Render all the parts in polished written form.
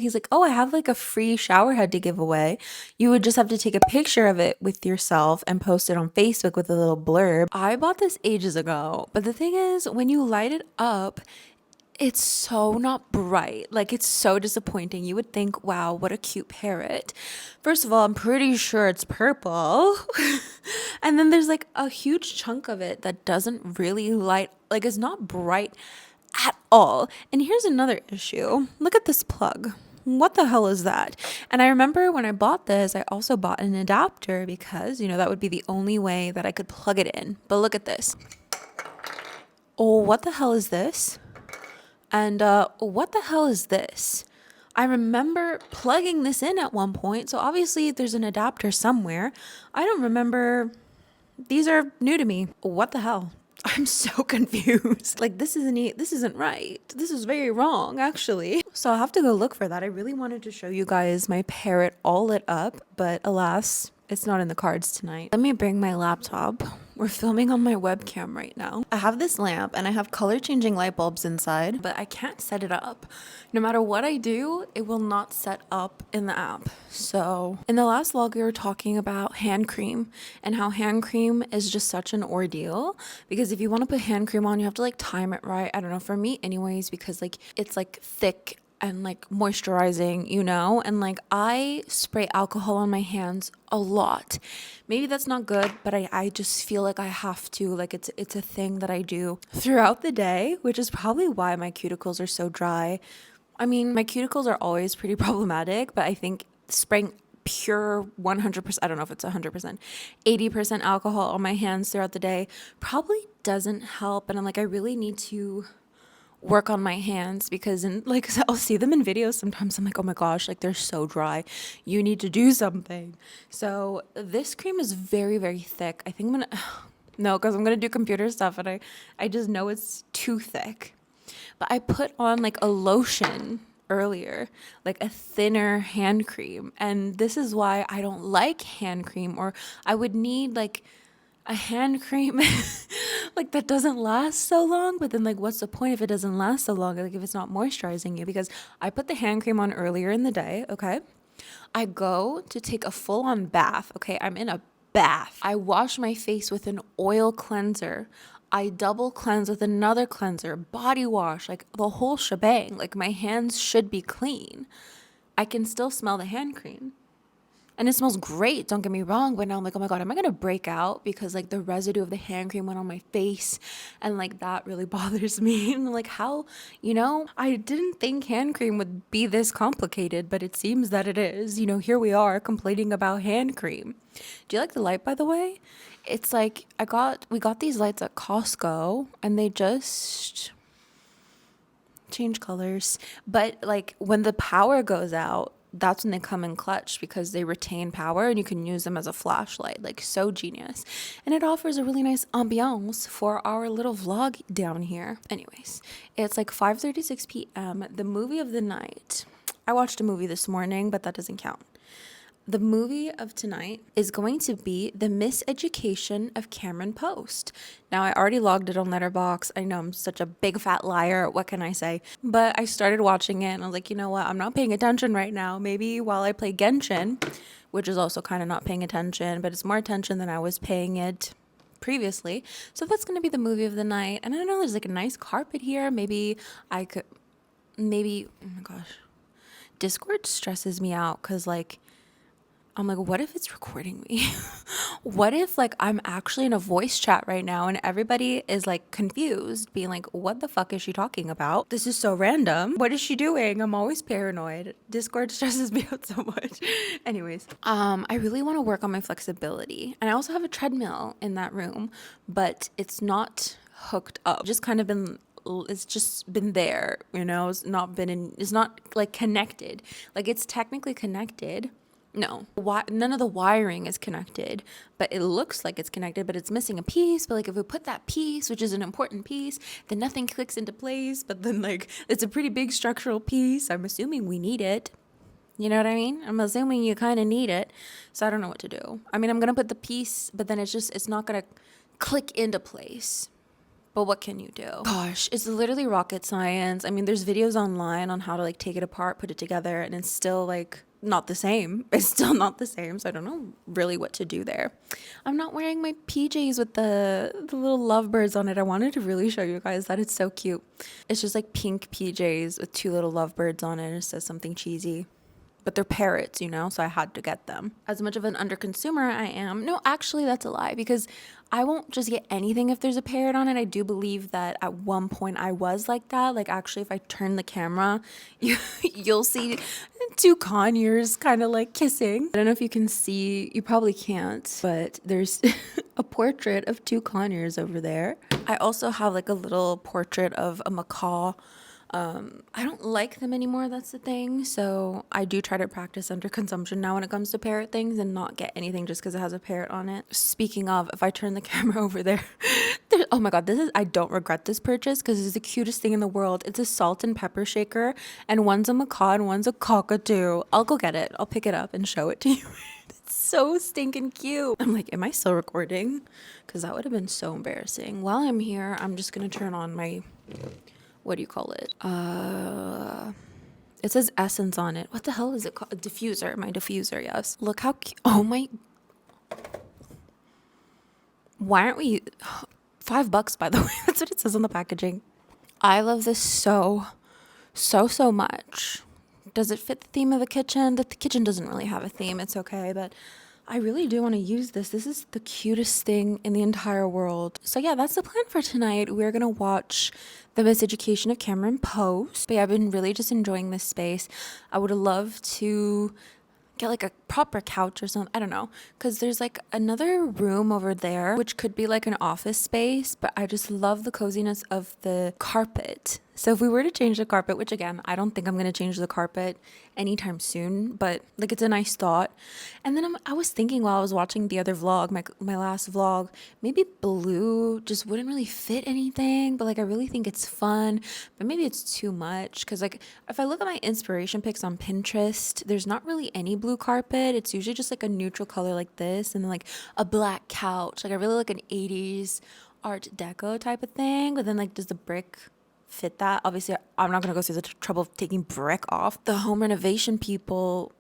He's like, oh, I have like a free shower head to give away. You would just have to take a picture of it with yourself and post it on Facebook with a little blurb. I bought this ages ago, but the thing is, when you light it up, it's so not bright. Like, it's so disappointing. You would think, wow, what a cute parrot. First of all, I'm pretty sure it's purple. And then there's like a huge chunk of it that doesn't really light, like, it's not bright at all. And here's another issue. Look at this plug. What the hell is that? And I remember when I bought this, I also bought an adapter because, that would be the only way that I could plug it in. But look at this. Oh, what the hell is this? And what the hell is this? I remember plugging this in at one point. So obviously there's an adapter somewhere. I don't remember. These are new to me. What the hell? I'm so confused. Like, this isn't right. This is very wrong, actually. So I'll have to go look for that. I really wanted to show you guys my parrot all lit up, but alas, it's not in the cards tonight. Let me bring my laptop. We're filming on my webcam right now. I have this lamp and I have color changing light bulbs inside, but I can't set it up. No matter what I do, it will not set up in the app. So in the last vlog, we were talking about hand cream and how hand cream is just such an ordeal because if you want to put hand cream on, you have to like time it right. I don't know, for me anyways, because like it's like thick and like moisturizing, and like I spray alcohol on my hands a lot. Maybe that's not good, but I just feel like I have to, like it's a thing that I do throughout the day, which is probably why my cuticles are so dry. I mean, my cuticles are always pretty problematic, but I think spraying pure 100%, I don't know if it's 100%, 80% alcohol on my hands throughout the day probably doesn't help. And I'm like, I really need to work on my hands because I'll see them in videos sometimes. I'm like, oh my gosh, like they're so dry. You need to do something. So this cream is very, very thick. I think I'm gonna no, because I'm gonna do computer stuff and I just know it's too thick. But I put on like a lotion earlier, like a thinner hand cream, and this is why I don't like hand cream, or I would need like a hand cream like that doesn't last so long. But then like what's the point if it doesn't last so long, like if it's not moisturizing you? Because I put the hand cream on earlier in the day, okay, I go to take a full-on bath, okay, I'm in a bath, I wash my face with an oil cleanser, I double cleanse with another cleanser, body wash, like the whole shebang. Like my hands should be clean. I can still smell the hand cream. And it smells great, don't get me wrong, but now I'm like, oh my God, am I gonna break out? Because like the residue of the hand cream went on my face and like that really bothers me. And I'm like, how, I didn't think hand cream would be this complicated, but it seems that it is. Here we are complaining about hand cream. Do you like the light, by the way? It's like, we got these lights at Costco and they just change colors. But like when the power goes out, that's when they come in clutch because they retain power and you can use them as a flashlight. Like, so genius. And it offers a really nice ambiance for our little vlog down here. Anyways, it's like 5:36 p.m. The movie of the night. I watched a movie this morning, but that doesn't count. The movie of tonight is going to be The Miseducation of Cameron Post. Now, I already logged it on Letterboxd. I know I'm such a big fat liar. What can I say? But I started watching it and I was like, you know what? I'm not paying attention right now. Maybe while I play Genshin, which is also kind of not paying attention, but it's more attention than I was paying it previously. So that's going to be the movie of the night. And I don't know, there's like a nice carpet here. Maybe, oh my gosh. Discord stresses me out because like, I'm like, what if it's recording me? What if like I'm actually in a voice chat right now and everybody is like confused, being like, what the fuck is she talking about? This is so random. What is she doing? I'm always paranoid. Discord stresses me out so much. Anyways, I really want to work on my flexibility. And I also have a treadmill in that room, but it's not hooked up. It's just been there, it's not like connected. Like it's technically connected. No, none of the wiring is connected, but it looks like it's connected, but it's missing a piece. But like if we put that piece, which is an important piece, then nothing clicks into place. But then like it's a pretty big structural piece. I'm assuming we need it. You know what I mean? I'm assuming you kind of need it. So I don't know what to do. I mean, I'm going to put the piece, but then it's not going to click into place. but what can you do? Gosh, it's literally rocket science. I mean, there's videos online on how to like take it apart, put it together, and it's still like not the same. It's still not the same. So I don't know really what to do there. I'm not wearing my PJs with the little lovebirds on it. I wanted to really show you guys that. It's so cute. It's just like pink PJs with 2 little lovebirds on it. It says something cheesy. But they're parrots, you know, so I had to get them. As much of an underconsumer I am, no, actually that's a lie, because I won't just get anything if there's a parrot on it. I do believe that at one point I was like that. Like actually, if I turn the camera, you'll see 2 conures kind of like kissing. I don't know if you can see, you probably can't, but there's a portrait of 2 conures over there. I also have like a little portrait of a macaw. I don't like them anymore, that's the thing. So I do try to practice under consumption now when it comes to parrot things and not get anything just because it has a parrot on it. Speaking of, if I turn the camera over there, oh my god, I don't regret this purchase because it's the cutest thing in the world. It's a salt and pepper shaker, and one's a macaw and one's a cockatoo. I'll go get it. I'll pick it up and show it to you. It's so stinking cute. I'm like, am I still recording? Because that would have been so embarrassing. While I'm here, I'm just gonna turn on my, what do you call it? It says essence on it. What the hell is it called? A diffuser. My diffuser, yes. Look how cute. Oh my. Why aren't we? $5, by the way. That's what it says on the packaging. I love this so much. Does it fit the theme of the kitchen? The kitchen doesn't really have a theme. It's okay, but I really do want to use this. This is the cutest thing in the entire world. So yeah, that's the plan for tonight. We're going to watch The Miseducation of Cameron Post. But yeah, I've been really just enjoying this space. I would love to get like a proper couch or something. I don't know. Because there's like another room over there, which could be like an office space. But I just love the coziness of the carpet. So if we were to change the carpet, which again, I don't think I'm going to change the carpet anytime soon, but like it's a nice thought. And then I was thinking while I was watching the other vlog, my last vlog, maybe blue just wouldn't really fit anything, but like I really think it's fun, but maybe it's too much. Cause like if I look at my inspiration pics on Pinterest, there's not really any blue carpet. It's usually just like a neutral color like this and then like a black couch. Like I really like an 80s Art Deco type of thing, but then like does the brick fit that? Obviously I'm not gonna go through the trouble of taking brick off. The home renovation people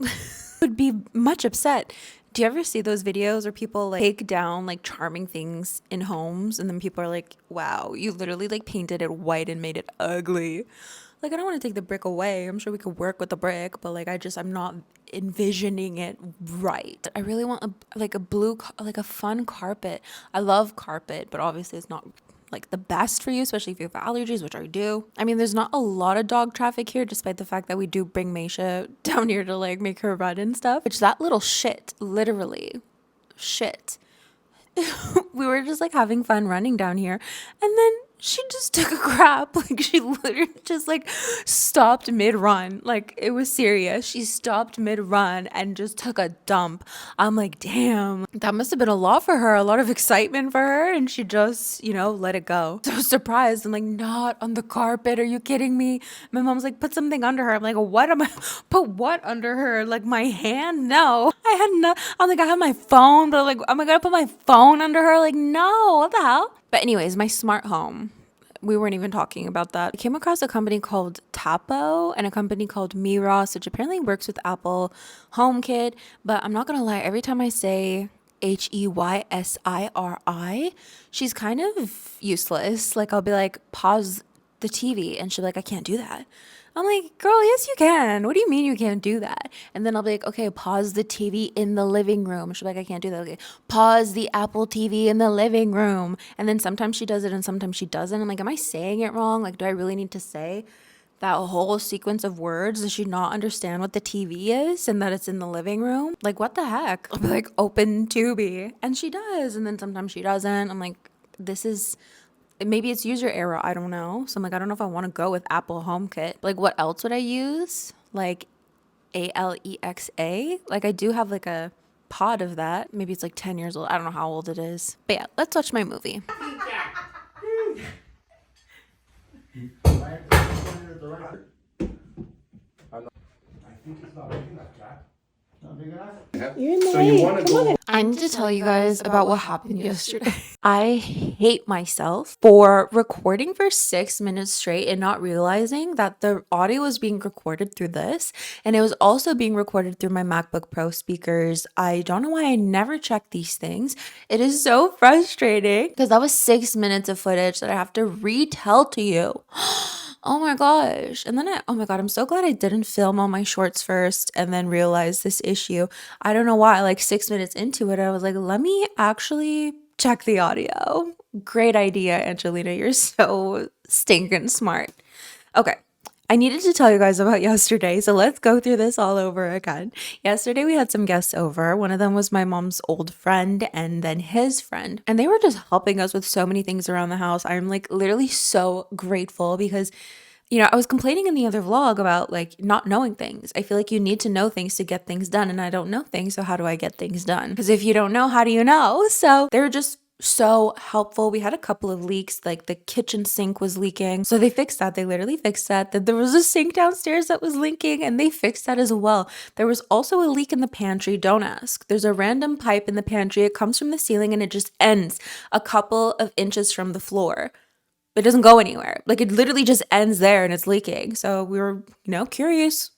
would be much upset. Do you ever see those videos where people like take down like charming things in homes and then people are like, wow, you literally like painted it white and made it ugly? Like I don't want to take the brick away. I'm sure we could work with the brick, but like I'm not envisioning it right. I really want a blue, like a fun carpet. I love carpet, but obviously it's not like the best for you, especially if you have allergies, which I do. I mean, there's not a lot of dog traffic here, despite the fact that we do bring Maisha down here to like make her run and stuff, which that little shit, literally shit. We were just like having fun running down here, and then she just took a crap. Like she literally just like stopped mid-run. Like it was serious. She stopped mid-run and just took a dump. I'm like, damn, that must have been a lot for her, a lot of excitement for her, and she just, you know, let it go. So surprised. I'm like, not on the carpet. Are you kidding me? My mom's like, put something under her. I'm like, what am I put what under her? Like my hand? No. I had no, I'm like, I have my phone, but like, am I gonna put my phone under her? Like, no, what the hell? But anyways, my smart home. We weren't even talking about that. I came across a company called Tapo and a company called Miros, which apparently works with Apple HomeKit. But I'm not gonna lie, every time I say HEYSIRI, she's kind of useless. Like I'll be like, pause the TV, and she'll be like, I can't do that. I'm like, girl, yes, you can. What do you mean you can't do that? And then I'll be like, okay, pause the TV in the living room. She'll be like, I can't do that. Okay, pause the Apple TV in the living room. And then sometimes she does it and sometimes she doesn't. I'm like, am I saying it wrong? Like, do I really need to say that whole sequence of words? Does she not understand what the TV is and that it's in the living room? Like, what the heck? I'll be like, open Tubi. And she does. And then sometimes she doesn't. I'm like, this is... maybe it's user error, I don't know. So I'm like, I don't know if I want to go with Apple HomeKit. Like, what else would I use? Like Alexa? Like, I do have like a pod of that. Maybe it's like 10 years old. I don't know how old it is. But yeah, let's watch my movie. I think it's not like that, Jack. You're in the way. Come on. I need to tell you guys about what happened yesterday. I hate myself for recording for 6 minutes straight and not realizing that the audio was being recorded through this, and it was also being recorded through my MacBook Pro speakers. I don't know why I never check these things. It is so frustrating because that was 6 minutes of footage that I have to retell to you. Oh my gosh. And then oh my God, I'm so glad I didn't film all my shorts first and then realize this issue. I don't know why, like 6 minutes into it, I was like, let me actually check the audio. Great idea, Angelina. You're so stinking smart. Okay. I needed to tell you guys about yesterday, so let's go through this all over again. Yesterday, we had some guests over. One of them was my mom's old friend and then his friend, and they were just helping us with so many things around the house. I'm like literally so grateful because I was complaining in the other vlog about like not knowing things. I feel like you need to know things to get things done, and I don't know things, so how do I get things done? Because if you don't know, how do you know? So they're just so helpful. We had a couple of leaks, like the kitchen sink was leaking. So they fixed that. They literally fixed that. Then there was a sink downstairs that was leaking and they fixed that as well. There was also a leak in the pantry. Don't ask. There's a random pipe in the pantry. It comes from the ceiling and it just ends a couple of inches from the floor. It doesn't go anywhere. Like it literally just ends there and it's leaking. So we were, curious.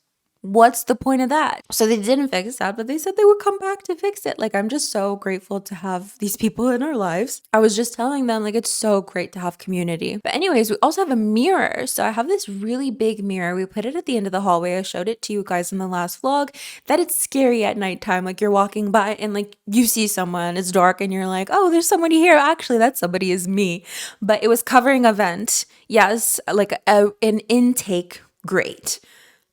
What's the point of that? So they didn't fix that, but they said they would come back to fix it. Like, I'm just so grateful to have these people in our lives. I was just telling them, like, it's so great to have community. But anyways, we also have a mirror. So I have this really big mirror. We put it at the end of the hallway. I showed it to you guys in the last vlog, that it's scary at nighttime. Like, you're walking by and like you see someone, it's dark and you're like, oh, there's somebody here. Actually, that somebody is me. But it was covering a vent. Yes, like an intake grate.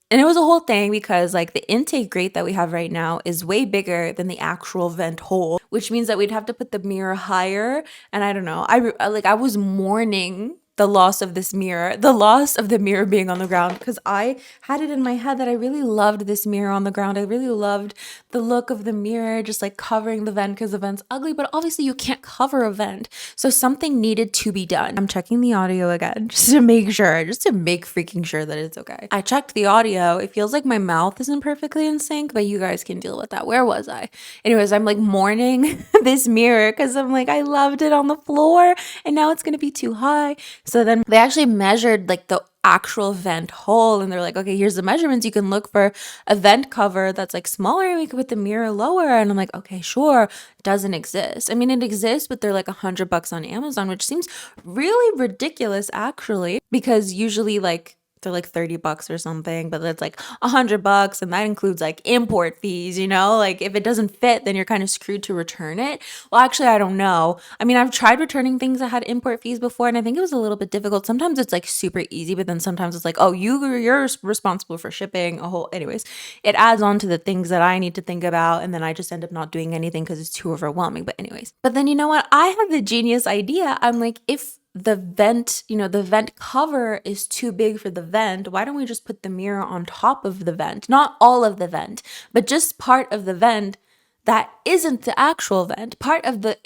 And it was a whole thing because like the intake grate that we have right now is way bigger than the actual vent hole, which means that we'd have to put the mirror higher. And I don't know, I was mourning the loss of this mirror, the loss of the mirror being on the ground, because I had it in my head that I really loved this mirror on the ground. I really loved the look of the mirror, just like covering the vent because the vent's ugly, but obviously you can't cover a vent. So something needed to be done. I'm checking the audio again just to make freaking sure that it's okay. I checked the audio. It feels like my mouth isn't perfectly in sync, but you guys can deal with that. Where was I? Anyways, I'm like mourning this mirror because I'm like, I loved it on the floor and now it's going to be too high. So then they actually measured like the actual vent hole and they're like, okay, here's the measurements. You can look for a vent cover that's like smaller and we could put the mirror lower. And I'm like, okay, sure. Doesn't exist. I mean, it exists, but they're like $100 on Amazon, which seems really ridiculous actually, because usually like they're like $30 or something, but it's like $100 and that includes like import fees, like if it doesn't fit, then you're kind of screwed to return it. Well, actually, I don't know. I mean, I've tried returning things that had import fees before and I think it was a little bit difficult. Sometimes it's like super easy, but then sometimes it's like, oh, you're responsible for shipping a whole, anyways, it adds on to the things that I need to think about. And then I just end up not doing anything because it's too overwhelming. But anyways, but then you know what? I have the genius idea. I'm like, if the vent, the vent cover is too big for the vent, why don't we just put the mirror on top of the vent? Not all of the vent, but just part of the vent that isn't the actual vent, part of the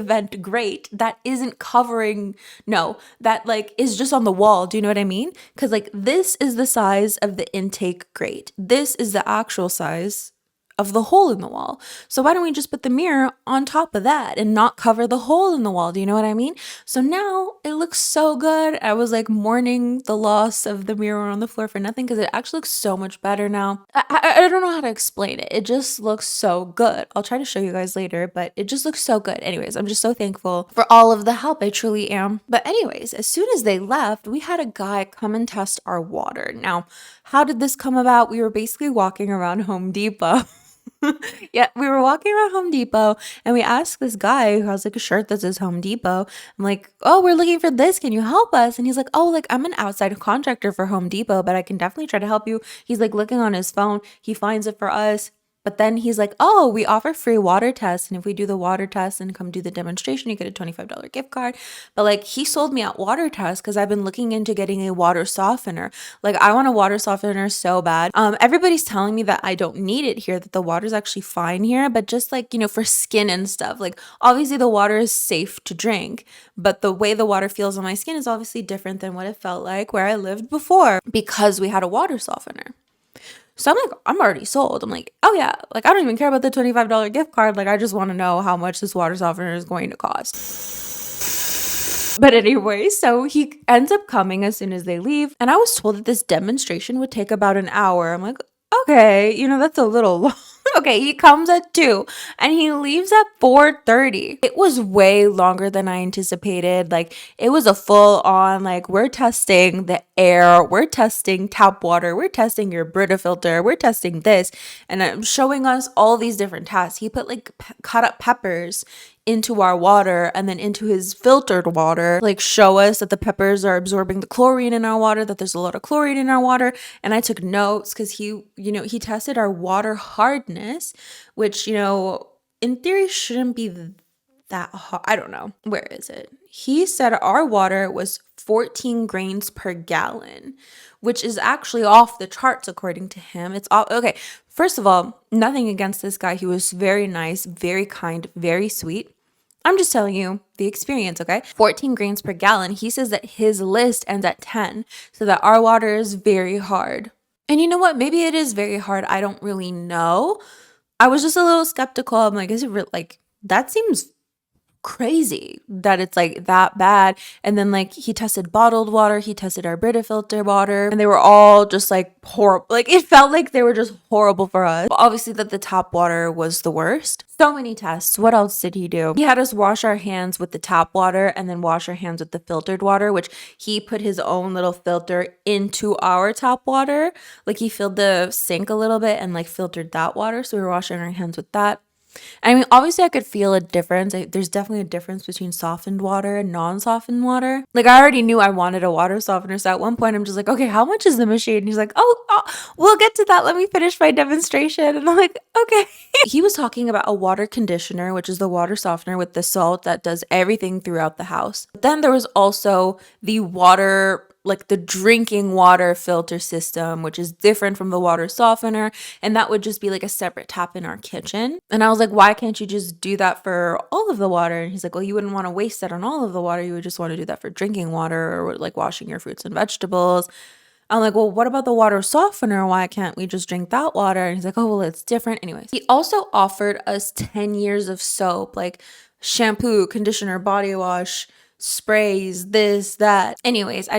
vent grate that isn't covering, no, that like is just on the wall. Do you know what I mean? Because like this is the size of the intake grate. This is the actual size of the hole in the wall. So why don't we just put the mirror on top of that and not cover the hole in the wall? Do you know what I mean? So now it looks so good. I was like mourning the loss of the mirror on the floor for nothing because it actually looks so much better now. I don't know how to explain it. It just looks so good. I'll try to show you guys later, but it just looks so good. Anyways, I'm just so thankful for all of the help. I truly am. But anyways, as soon as they left, we had a guy come and test our water. Now, how did this come about? We were basically walking around Home Depot. Yeah, we were walking around Home Depot and we asked this guy who has like a shirt that says Home Depot. I'm like, oh, we're looking for this. Can you help us? And he's like, oh, like I'm an outside contractor for Home Depot, but I can definitely try to help you. He's like looking on his phone. He finds it for us. But then he's like, oh, we offer free water tests. And if we do the water test and come do the demonstration, you get a $25 gift card. But like he sold me out water tests because I've been looking into getting a water softener. Like I want a water softener so bad. Everybody's telling me that I don't need it here, that the water's actually fine here. But just like, for skin and stuff, like obviously the water is safe to drink. But the way the water feels on my skin is obviously different than what it felt like where I lived before because we had a water softener. So I'm like, I'm already sold. I'm like, oh yeah, like I don't even care about the $25 gift card. Like I just want to know how much this water softener is going to cost. But anyway, so he ends up coming as soon as they leave. And I was told that this demonstration would take about an hour. I'm like, okay, that's a little long. Okay, he comes at 2 and he leaves at 4:30. It was way longer than I anticipated. Like it was a full on, like, we're testing the air, we're testing tap water, we're testing your Brita filter, we're testing this, and I'm showing us all these different tests. He put like cut up peppers into our water and then into his filtered water, like show us that the peppers are absorbing the chlorine in our water, that there's a lot of chlorine in our water. And I took notes because he tested our water hardness, which, in theory shouldn't be that hard. I don't know. Where is it? He said our water was 14 grains per gallon, which is actually off the charts according to him. It's all okay. First of all, nothing against this guy. He was very nice, very kind, very sweet. I'm just telling you the experience, okay? 14 grains per gallon. He says that his list ends at 10, so that our water is very hard. And you know what? Maybe it is very hard. I don't really know. I was just a little skeptical. I'm like, is it real? Like, that seems crazy that it's like that bad. And then like he tested bottled water, he tested our Brita filter water, and they were all just like horrible. Like it felt like they were just horrible for us. But obviously that the tap water was the worst. So many tests. What else did he do? He had us wash our hands with the tap water and then wash our hands with the filtered water, which he put his own little filter into our tap water. Like he filled the sink a little bit and like filtered that water. So we were washing our hands with that. I mean, obviously, I could feel a difference. There's definitely a difference between softened water and non-softened water. Like, I already knew I wanted a water softener. So at one point, I'm just like, okay, how much is the machine? And he's like, oh, we'll get to that. Let me finish my demonstration. And I'm like, okay. He was talking about a water conditioner, which is the water softener with the salt that does everything throughout the house. But then there was also the water, like the drinking water filter system, which is different from the water softener. And that would just be like a separate tap in our kitchen. And I was like, why can't you just do that for all of the water? And he's like, well, you wouldn't want to waste that on all of the water. You would just want to do that for drinking water or like washing your fruits and vegetables. I'm like, well, what about the water softener? Why can't we just drink that water? And he's like, oh, well, it's different. Anyways, he also offered us 10 years of soap, like shampoo, conditioner, body wash, sprays, this, that. Anyways,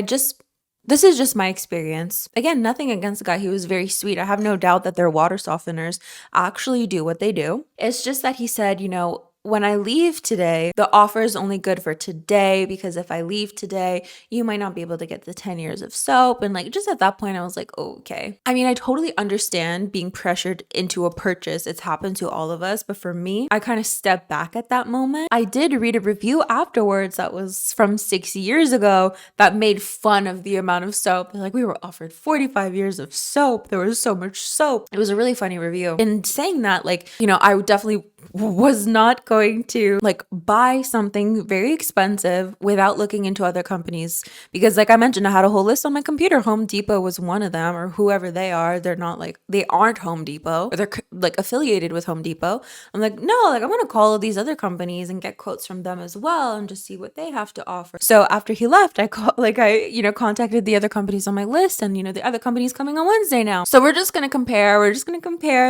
this is just my experience. Again, nothing against the guy. He was very sweet. I have no doubt that their water softeners actually do what they do. It's just that he said, when I leave today, the offer is only good for today, because if I leave today, you might not be able to get the 10 years of soap. And like, just at that point, I was like, okay. I mean, I totally understand being pressured into a purchase. It's happened to all of us. But for me, I kind of stepped back at that moment. I did read a review afterwards that was from 6 years ago that made fun of the amount of soap. Like, we were offered 45 years of soap. There was so much soap. It was a really funny review. And saying that, like, I definitely was not going to like buy something very expensive without looking into other companies, because like I mentioned, I had a whole list on my computer. Home Depot was one of them, or whoever they are. They aren't Home Depot, or they're like affiliated with Home Depot. I'm like, no, like I'm gonna call all these other companies and get quotes from them as well and just see what they have to offer. So after he left, I contacted the other companies on my list, and the other company's coming on Wednesday now. So we're just gonna compare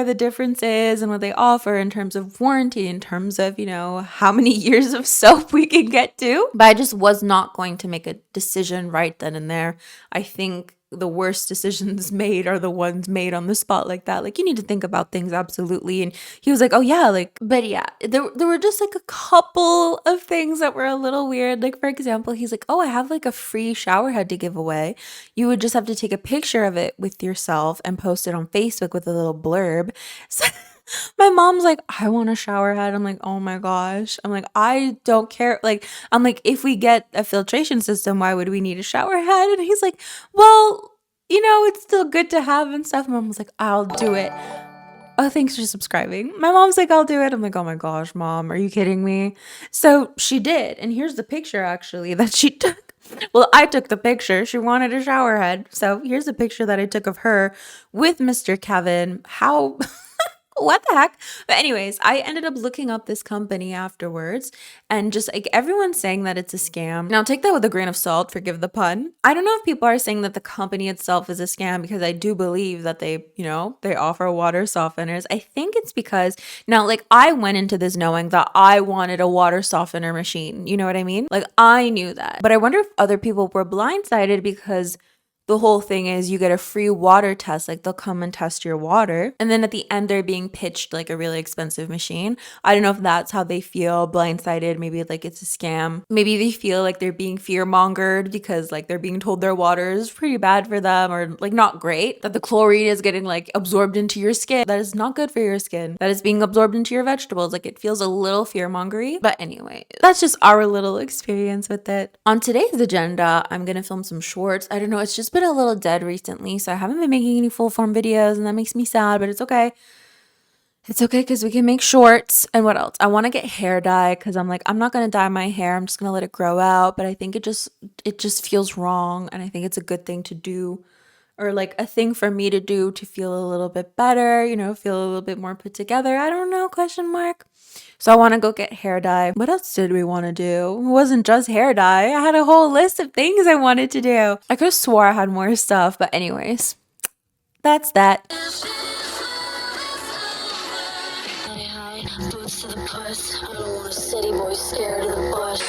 the differences and what they offer in terms of warranty, in terms of how many years of soap we can get to. But I just was not going to make a decision right then and there. I think the worst decisions made are the ones made on the spot like that. Like, you need to think about things, absolutely. And he was like, oh yeah, but yeah, there were just like a couple of things that were a little weird. Like, for example, he's like, oh, I have like a free shower head to give away. You would just have to take a picture of it with yourself and post it on Facebook with a little blurb. So my mom's like, I want a shower head. I'm like, oh my gosh. I'm like, I don't care. Like, I'm like, if we get a filtration system, why would we need a shower head? And he's like, well, it's still good to have and stuff. Mom was like, I'll do it. Oh, thanks for subscribing. My mom's like, I'll do it. I'm like, oh my gosh, Mom, are you kidding me? So she did. And here's the picture actually that she took. Well, I took the picture. She wanted a shower head. So here's a picture that I took of her with Mr. Kevin. How what the heck? But anyways, I ended up looking up this company afterwards, and just like everyone's saying that it's a scam. Now take that with a grain of salt, forgive the pun. I don't know if people are saying that the company itself is a scam, because I do believe that they offer water softeners. I think it's because now, like, I went into this knowing that I wanted a water softener machine. You know what I mean? Like, I knew that. But I wonder if other people were blindsided, because the whole thing is you get a free water test. Like, they'll come and test your water, and then at the end they're being pitched like a really expensive machine. I don't know if that's how they feel, blindsided. Maybe like it's a scam. Maybe they feel like they're being fear mongered because like they're being told their water is pretty bad for them, or like not great, that the chlorine is getting like absorbed into your skin. That is not good for your skin. That is being absorbed into your vegetables. Like, it feels a little fear mongery. But anyway, that's just our little experience with it. On today's agenda, I'm gonna film some shorts. I don't know, it's just been a little dead recently, so I haven't been making any full form videos, and that makes me sad, but it's okay. It's okay, because we can make shorts. And what else? I want to get hair dye, because I'm like, I'm not going to dye my hair. I'm just going to let it grow out. But I think it just feels wrong. And I think it's a good thing to do, or like a thing for me to do to feel a little bit better, feel a little bit more put together. I don't know, question mark. So I want to go get hair dye. What else did we want to do? It wasn't just hair dye. I had a whole list of things I wanted to do. I could have swore I had more stuff, but anyways, that's that. Boots to the puss. I don't want a city boy scared of the bush.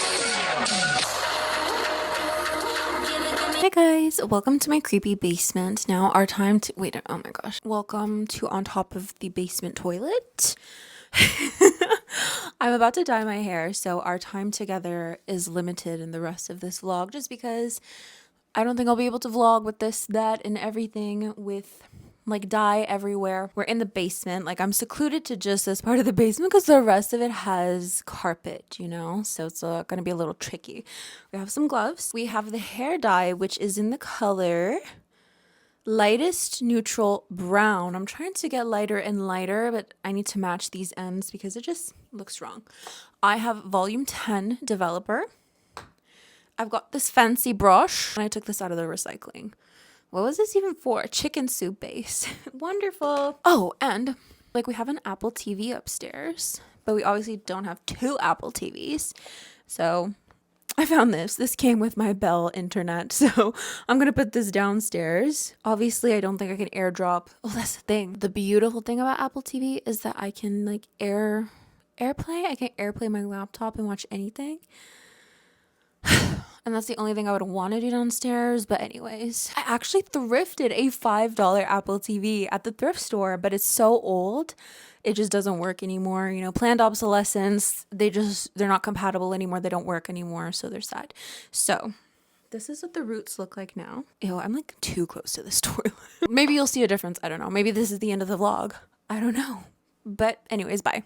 Hey guys, welcome to my creepy basement. Now our time to wait, oh my gosh. Welcome to on top of the basement toilet. I'm about to dye my hair, so our time together is limited in the rest of this vlog, just because I don't think I'll be able to vlog with this, that, and everything with like dye everywhere. We're in the basement. Like, I'm secluded to just this part of the basement because the rest of it has carpet, so it's gonna be a little tricky. We have some gloves. We have the hair dye, which is in the color lightest neutral brown. I'm trying to get lighter and lighter, but I need to match these ends because it just looks wrong. I have volume 10 developer. I've got this fancy brush, and I took this out of the recycling. What was this even for? Chicken soup base. Wonderful. Oh, and like, we have an Apple TV upstairs, but we obviously don't have two Apple TVs. So I found this. This came with my Bell internet, so I'm gonna put this downstairs. Obviously, I don't think I can airdrop. Oh, that's the thing. The beautiful thing about Apple TV is that I can like airplay. I can airplay my laptop and watch anything. And that's the only thing I would want to do downstairs. But anyways, I actually thrifted a $5 Apple TV at the thrift store, but it's so old, it just doesn't work anymore. Planned obsolescence, they're not compatible anymore. They don't work anymore, so they're sad. So this is what the roots look like now. Ew, I'm like too close to this toilet. Maybe you'll see a difference. I don't know. Maybe this is the end of the vlog. I don't know. But anyways, bye.